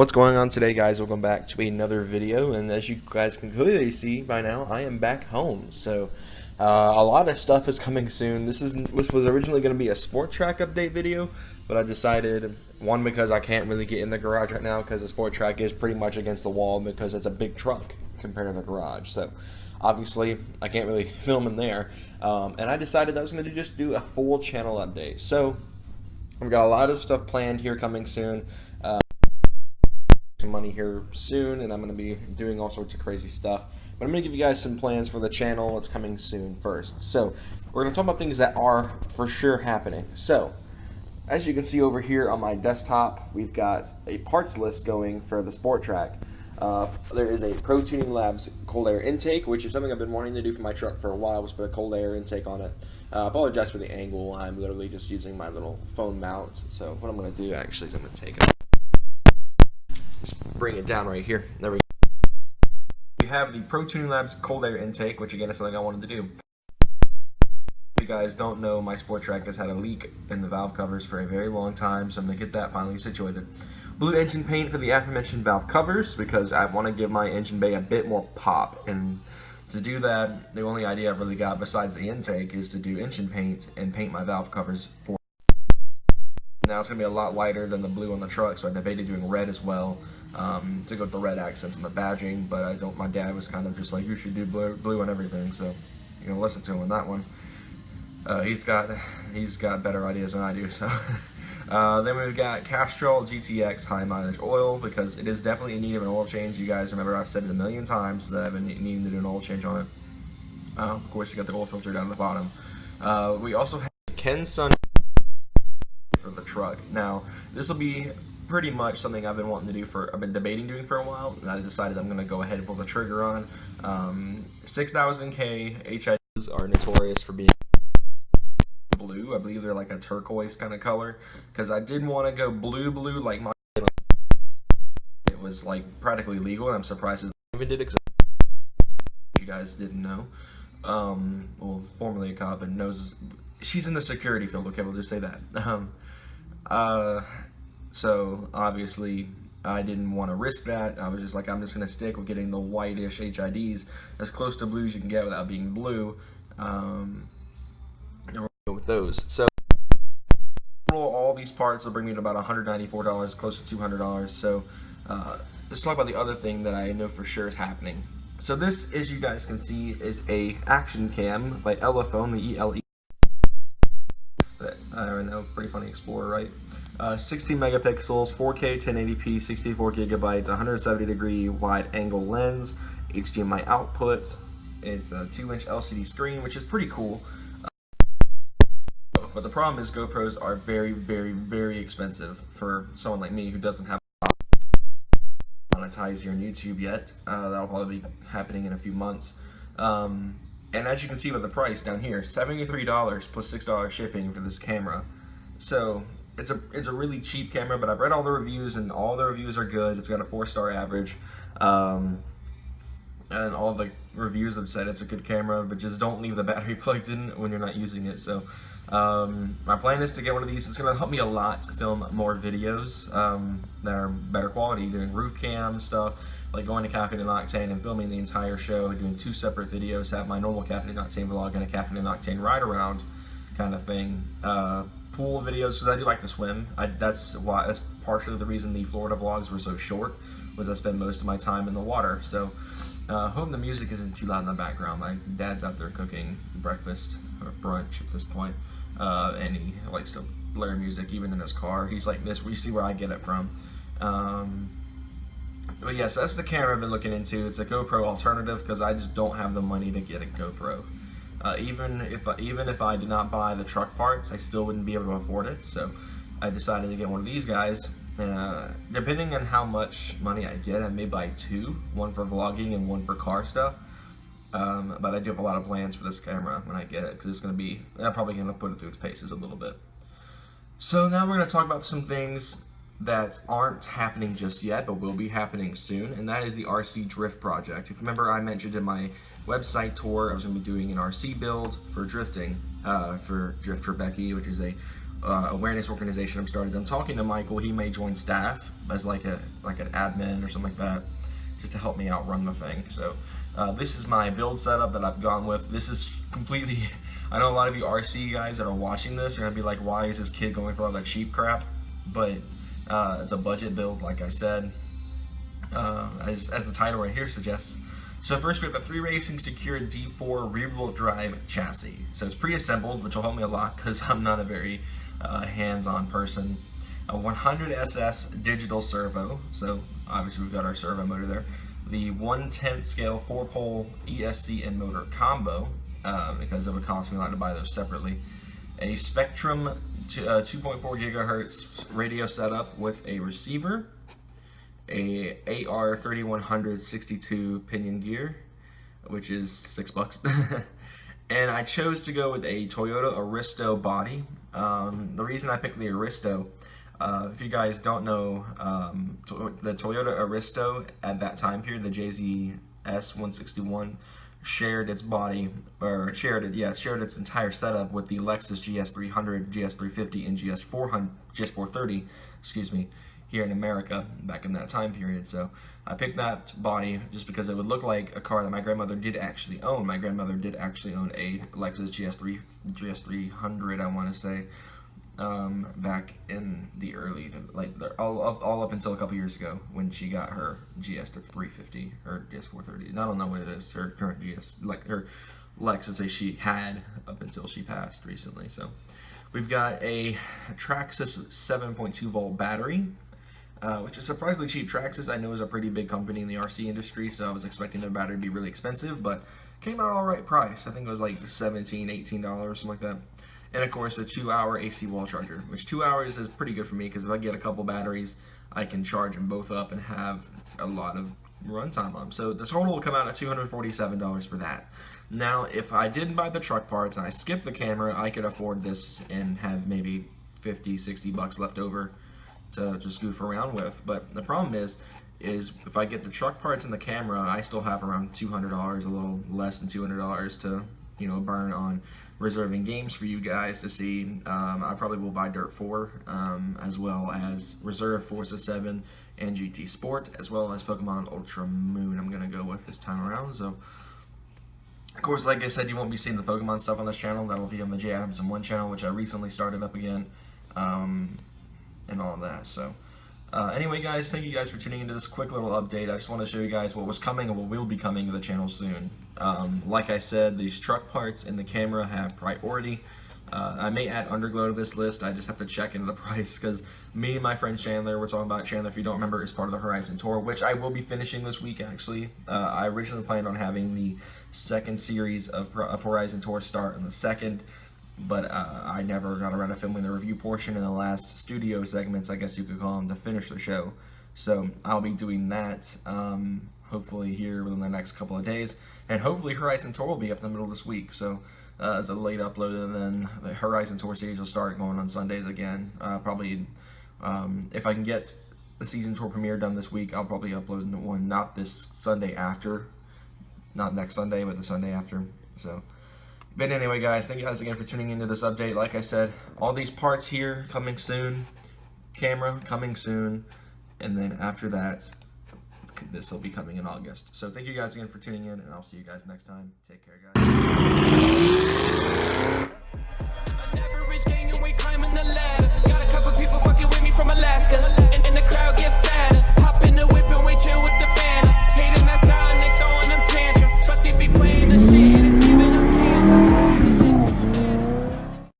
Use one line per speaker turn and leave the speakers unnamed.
What's going on today, guys? Welcome back to another video, and as you guys can clearly see by now, I am back home. So a lot of stuff is coming soon. This was originally going to be a SportTrac update video, but I decided, one, because I can't really get in the garage right now because the SportTrac is pretty much against the wall because it's a big truck compared to the garage. So obviously I can't really film in there, and I decided I was going to just do a full channel update. So I've got a lot of stuff planned here coming soon. Some money here soon, and I'm going to be doing all sorts of crazy stuff, but I'm going to give you guys some plans for the channel, what's coming soon first. So we're going to talk about things that are for sure happening. So as you can see over here on my desktop, we've got a parts list going for the SportTrac. There is a Pro Tuning Labs cold air intake, which is something I've been wanting to do for my truck for a while, was put a cold air intake on it. Apologize for the angle. I'm literally just using my little phone mount. So what I'm going to do actually is I'm going to take it, just bring it down right here. There we go. We have the Pro Tuning Labs cold air intake, which again is something I wanted to do. If you guys don't know, my SportTrac has had a leak in the valve covers for a very long time, so I'm going to get that finally situated. Blue engine paint for the aforementioned valve covers because I want to give my engine bay a bit more pop, and to do that, the only idea I've really got besides the intake is to do engine paint and paint my valve covers for. Now it's going to be a lot lighter than the blue on the truck, so I debated doing red as well to go with the red accents and the badging, but my dad was kind of just like, you should do blue on everything, so you're going to listen to him on that one. He's got better ideas than I do, so. Then we've got Castrol GTX high mileage oil because it is definitely in need of an oil change. You guys remember I've said it a million times that I've been needing to do an oil change on it. Of course, you got the oil filter down at the bottom. We also have Ken Sun for the truck. Now, this will be pretty much something I've been debating doing for a while, and I decided I'm going to go ahead and pull the trigger on. 6000K HIDs are notorious for being blue. I believe they're like a turquoise kind of color, because I didn't want to go blue like my, it was like practically legal, and I'm surprised it even did it. You guys didn't know. Well, formerly a cop and knows she's in the security field. Okay, we'll just say that. So obviously I didn't want to risk that. I was just like, I'm just going to stick with getting the whitish HIDs as close to blue as you can get without being blue. And we're going to go with those. So all these parts will bring me to about $194, close to $200. So let's talk about the other thing that I know for sure is happening. So this, as you guys can see, is a action cam by Elephone, the ELE. I don't know, pretty funny Explorer, right? 16 megapixels, 4K 1080p, 64 gigabytes, 170 degree wide angle lens, HDMI output. It's a 2-inch LCD screen, which is pretty cool. But the problem is GoPros are very, very, very expensive for someone like me who doesn't have monetize here on YouTube yet. That'll probably be happening in a few months. And as you can see with the price down here, $73 plus $6 shipping for this camera. So it's a really cheap camera, but I've read all the reviews and all the reviews are good. It's got a 4-star average. And all the reviews have said it's a good camera, but just don't leave the battery plugged in when you're not using it. So my plan is to get one of these. It's going to help me a lot to film more videos that are better quality, doing roof cam stuff, like going to Caffeine and Octane and filming the entire show, doing 2 separate videos, have my normal Caffeine and Octane vlog and a Caffeine and Octane ride around kind of thing. Pool videos, because I do like to swim. That's partially the reason the Florida vlogs were so short, was I spend most of my time in the water. So hope the music isn't too loud in the background. My dad's out there cooking breakfast or brunch at this point, and he likes to blare music even in his car. He's like this. We see where I get it from. But yes, that's the camera I've been looking into. It's a GoPro alternative because I just don't have the money to get a GoPro. Even if I did not buy the truck parts, I still wouldn't be able to afford it. So I decided to get one of these guys. Depending on how much money I get, I may buy 2, one for vlogging and one for car stuff. But I do have a lot of plans for this camera when I get it, because I'm probably going to put it through its paces a little bit. So now we're going to talk about some things that aren't happening just yet, but will be happening soon, and that is the RC Drift project. If you remember, I mentioned in my website tour I was going to be doing an RC build for drifting, for Drift for Becky, which is a awareness organization I've started. I'm talking to Michael. He may join staff as like an admin or something like that, just to help me out run the thing. So this is my build setup that I've gone with. This is completely, I know a lot of you RC guys that are watching this are gonna be like, why is this kid going for all that cheap crap? But it's a budget build, like I said, as the title right here suggests. So first we have a 3 Racing Secure D4 rear-wheel drive chassis. So it's pre-assembled, which will help me a lot because I'm not a very hands-on person. A 100 SS digital servo, so obviously we've got our servo motor there. The 1/10 scale 4-pole ESC and motor combo, because it would cost me a lot to buy those separately. A Spectrum 2.4 gigahertz radio setup with a receiver. A AR3100 62 pinion gear, which is $6. And I chose to go with a Toyota Aristo body. The reason I picked the Aristo, if you guys don't know, the Toyota Aristo at that time period, the JZS 161, shared its body, or shared its entire setup with the Lexus GS300, GS350, and GS430, excuse me, here in America back in that time period. So I picked that body just because it would look like a car that my grandmother did actually own. My grandmother did actually own a Lexus GS300, I want to say, back in the early, like all up until a couple years ago when she got her GS350 or GS430. I don't know what it is. Her current like her Lexus that she had up until she passed recently. So we've got a Traxxas 7.2 volt battery, which is surprisingly cheap. Traxxas I know is a pretty big company in the RC industry, so I was expecting their battery to be really expensive, but came out all right price. I think it was like $17, $18, something like that. And of course a 2-hour AC wall charger, which 2 hours is pretty good for me because if I get a couple batteries, I can charge them both up and have a lot of runtime on them. So the total will come out at $247 for that. Now, if I didn't buy the truck parts and I skipped the camera, I could afford this and have maybe 50, 60 bucks left over to just goof around with. But the problem is if I get the truck parts and the camera, I still have around $200, a little less than $200 to, you know, burn on reserving games for you guys to see. I probably will buy Dirt 4, as well as reserve Forza 7 and GT Sport, as well as Pokemon Ultra Moon I'm gonna go with this time around. So of course, like I said, you won't be seeing the Pokemon stuff on this channel. That'll be on the J Adamson 1 channel, which I recently started up again, and all of that. So anyway, guys, thank you guys for tuning into this quick little update. I just want to show you guys what was coming and what will be coming to the channel soon. Like I said, these truck parts and the camera have priority. I may add Underglow to this list. I just have to check into the price because me and my friend Chandler, we're talking about Chandler, if you don't remember, is part of the Horizon Tour, which I will be finishing this week actually. I originally planned on having the second series of Horizon Tour start on the 2nd, but I never got around to filming the review portion in the last studio segments, I guess you could call them, to finish the show. So I'll be doing that hopefully here within the next couple of days, and hopefully Horizon Tour will be up in the middle of this week. So as a late upload, and then the Horizon Tour series will start going on Sundays again. Probably, if I can get the season tour premiere done this week, I'll probably upload one not this Sunday after, not next Sunday, but the Sunday after. So, but anyway, guys, thank you guys again for tuning into this update. Like I said, all these parts here coming soon, camera coming soon, and then after that, this will be coming in August. So thank you guys again for tuning in, and I'll see you guys next time. Take care, guys.